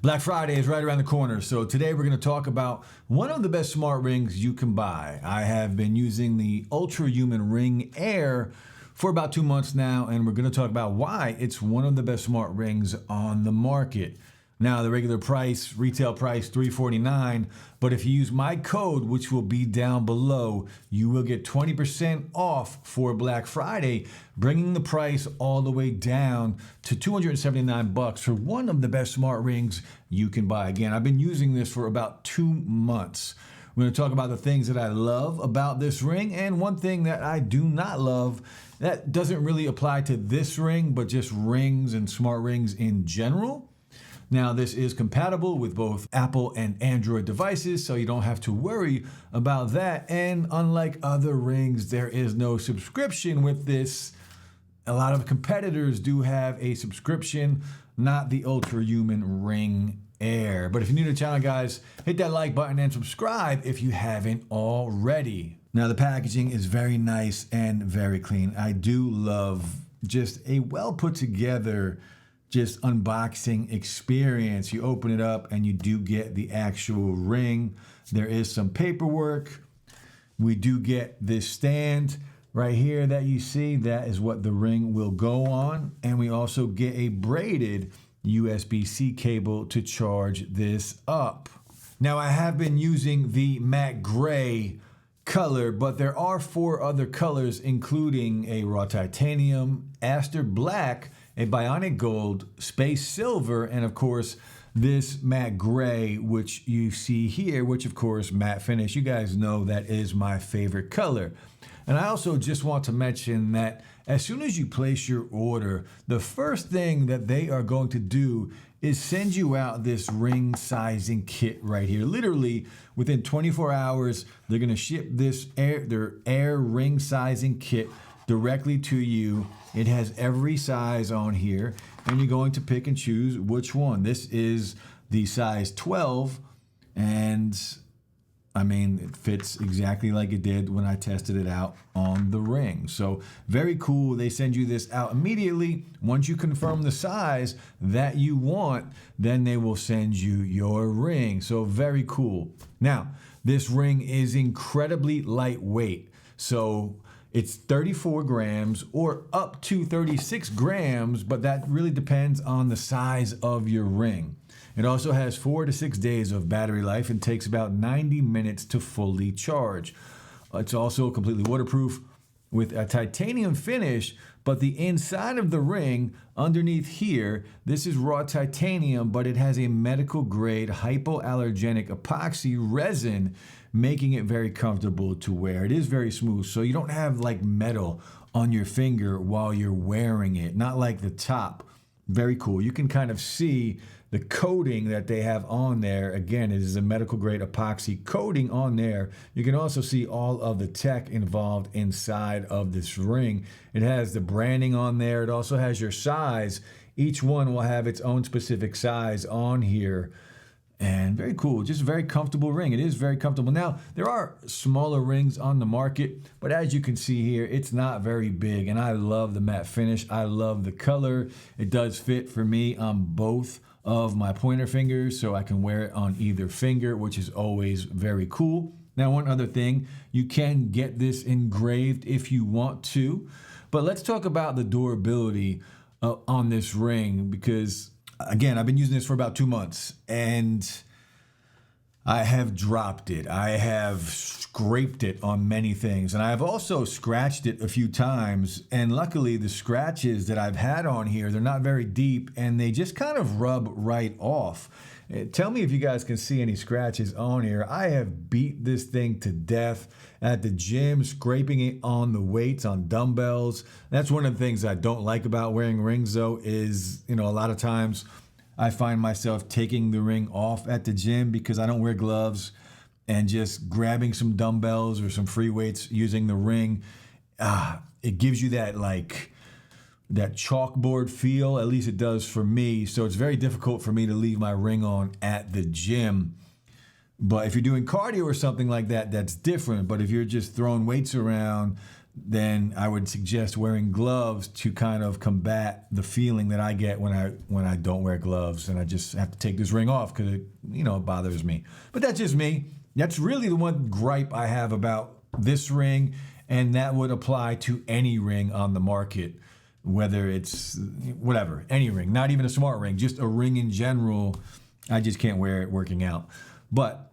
Black Friday is right around the corner, so today we're going to talk about one of the best smart rings you can buy. I have been using the Ultrahuman Ring Air for about 2 months now, and we're going to talk about why it's one of the best smart rings on the market. Now, the regular price, retail price, $349, but if you use my code, which will be down below, you will get 20% off for Black Friday, bringing the price all the way down to $279 for one of the best smart rings you can buy. Again, I've been using this for about 2 months. We're going to talk about the things that I love about this ring and one thing that I do not love that doesn't really apply to this ring, but just rings and smart rings in general. Now, this is compatible with both Apple and Android devices, so you don't have to worry about that. And unlike other rings, there is no subscription with this. A lot of competitors do have a subscription, not the Ultrahuman Ring Air. But if you're new to the channel, guys, hit that like button and subscribe if you haven't already. Now, the packaging is very nice and very clean. I do love just a well put together just unboxing experience. You open it up and you do get the actual ring. There is some paperwork. We do get this stand right here that you see. That is what the ring will go on. And we also get a braided USB-C cable to charge this up. Now, I have been using the matte gray color, but there are 4 other colors, including a raw titanium, aster black, a bionic gold, space silver, and of course this matte gray, which you see here, which of course matte finish. You guys know that is my favorite color. And I also just want to mention that as soon as you place your order, the first thing that they are going to do is send you out this ring sizing kit right here. Literally within 24 hours, they're going to ship their air ring sizing kit directly to you. It has every size on here, and you're going to pick and choose which one. This is the size 12, and I mean, it fits exactly like it did when I tested it out on the ring. So very cool. They send you this out immediately. Once you confirm the size that you want, then they will send you your ring. So very cool. Now, this ring is incredibly lightweight. So it's 34 grams or up to 36 grams, but that really depends on the size of your ring. It also has 4 to 6 days of battery life and takes about 90 minutes to fully charge. It's also completely waterproof with a titanium finish, but the inside of the ring underneath here, this is raw titanium, but it has a medical grade hypoallergenic epoxy resin, making it very comfortable to wear. It is very smooth, so you don't have like metal on your finger while you're wearing it, not like the top. Very cool. You can kind of see the coating that they have on there. Again, it is a medical grade epoxy coating on there. You can also see all of the tech involved inside of this ring. It has the branding on there. It also has your size. Each one will have its own specific size on here. And very cool, just a very comfortable ring. It is very comfortable. Now, there are smaller rings on the market, but as you can see here, it's not very big. And I love the matte finish. I love the color. It does fit for me on both of my pointer fingers, so I can wear it on either finger, which is always very cool. Now, one other thing, you can get this engraved if you want to, but let's talk about the durability on this ring, because again, I've been using this for about 2 months and I have dropped it. I have scraped it on many things, and I have also scratched it a few times. And luckily, the scratches that I've had on here, they're not very deep and they just kind of rub right off. Tell me if you guys can see any scratches on here. I have beat this thing to death at the gym, scraping it on the weights, on dumbbells. That's one of the things I don't like about wearing rings, though, is, a lot of times I find myself taking the ring off at the gym because I don't wear gloves and just grabbing some dumbbells or some free weights using the ring. It gives you that chalkboard feel, at least it does for me. So it's very difficult for me to leave my ring on at the gym. But if you're doing cardio or something like that, that's different. But if you're just throwing weights around, then I would suggest wearing gloves to kind of combat the feeling that I get when I don't wear gloves and I just have to take this ring off because it bothers me. But that's just me. That's really the one gripe I have about this ring, and that would apply to any ring on the market, whether it's whatever, any ring, not even a smart ring, just a ring in general. I just can't wear it working out.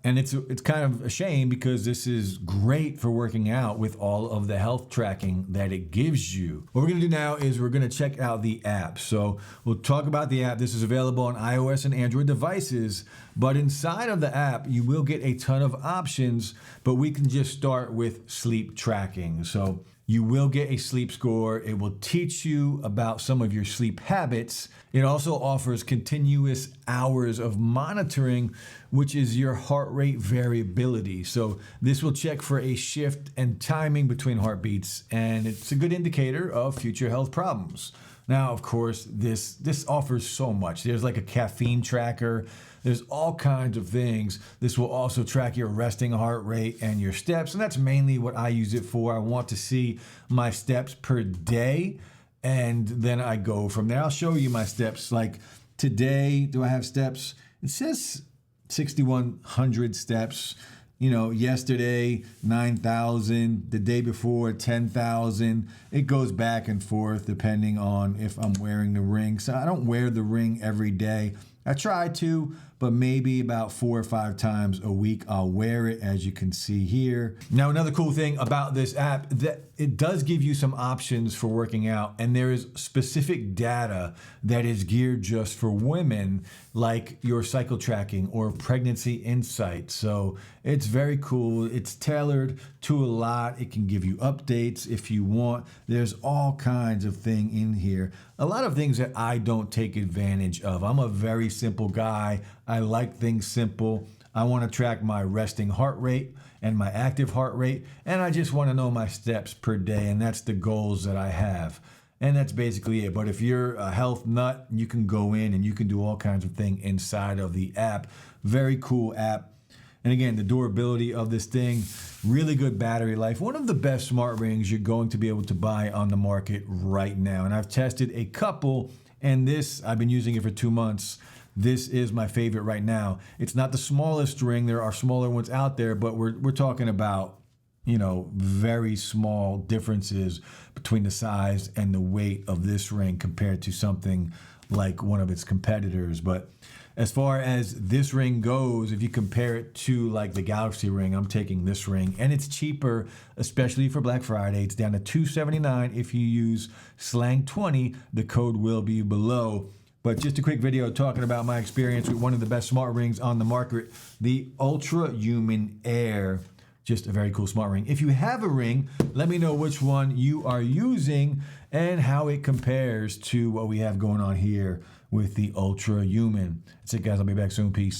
And it's kind of a shame because this is great for working out with all of the health tracking that it gives you. What we're gonna do now is we're gonna check out the app. So we'll talk about the app. This is available on iOS and Android devices, but inside of the app, you will get a ton of options, but we can just start with sleep tracking. So you will get a sleep score. It will teach you about some of your sleep habits. It also offers continuous hours of monitoring, which is your heart rate variability. So this will check for a shift and timing between heartbeats, and it's a good indicator of future health problems. Now, of course, this offers so much. There's like a caffeine tracker. There's all kinds of things. This will also track your resting heart rate and your steps, and that's mainly what I use it for. I want to see my steps per day, and then I go from there. I'll show you my steps. Like today, do I have steps? It says 6,100 steps. Yesterday, 9,000, the day before, 10,000. It goes back and forth depending on if I'm wearing the ring. So I don't wear the ring every day. I try to, but maybe about 4 or 5 times a week I'll wear it, as you can see here. Now, another cool thing about this app, that it does give you some options for working out, and there is specific data that is geared just for women, like your cycle tracking or pregnancy insights. So it's very cool. It's tailored to a lot. It can give you updates if you want. There's all kinds of things in here. A lot of things that I don't take advantage of. I'm a very simple guy. I like things simple. I want to track my resting heart rate and my active heart rate, and I just want to know my steps per day, and that's the goals that I have. And that's basically it. But if you're a health nut, you can go in and you can do all kinds of things inside of the app. Very cool app. And again, the durability of this thing, really good battery life. One of the best smart rings you're going to be able to buy on the market right now. And I've tested a couple, and I've been using it for 2 months. This is my favorite right now. It's not the smallest ring. There are smaller ones out there, but we're talking about, very small differences between the size and the weight of this ring compared to something like one of its competitors. But as far as this ring goes, if you compare it to like the Galaxy ring, I'm taking this ring, and it's cheaper, especially for Black Friday. It's down to $279 if you use Slang20. The code will be below. But just a quick video talking about my experience with one of the best smart rings on the market, the Ultrahuman Air. Just a very cool smart ring. If you have a ring, let me know which one you are using and how it compares to what we have going on here with the Ultrahuman. That's it, guys. I'll be back soon. Peace.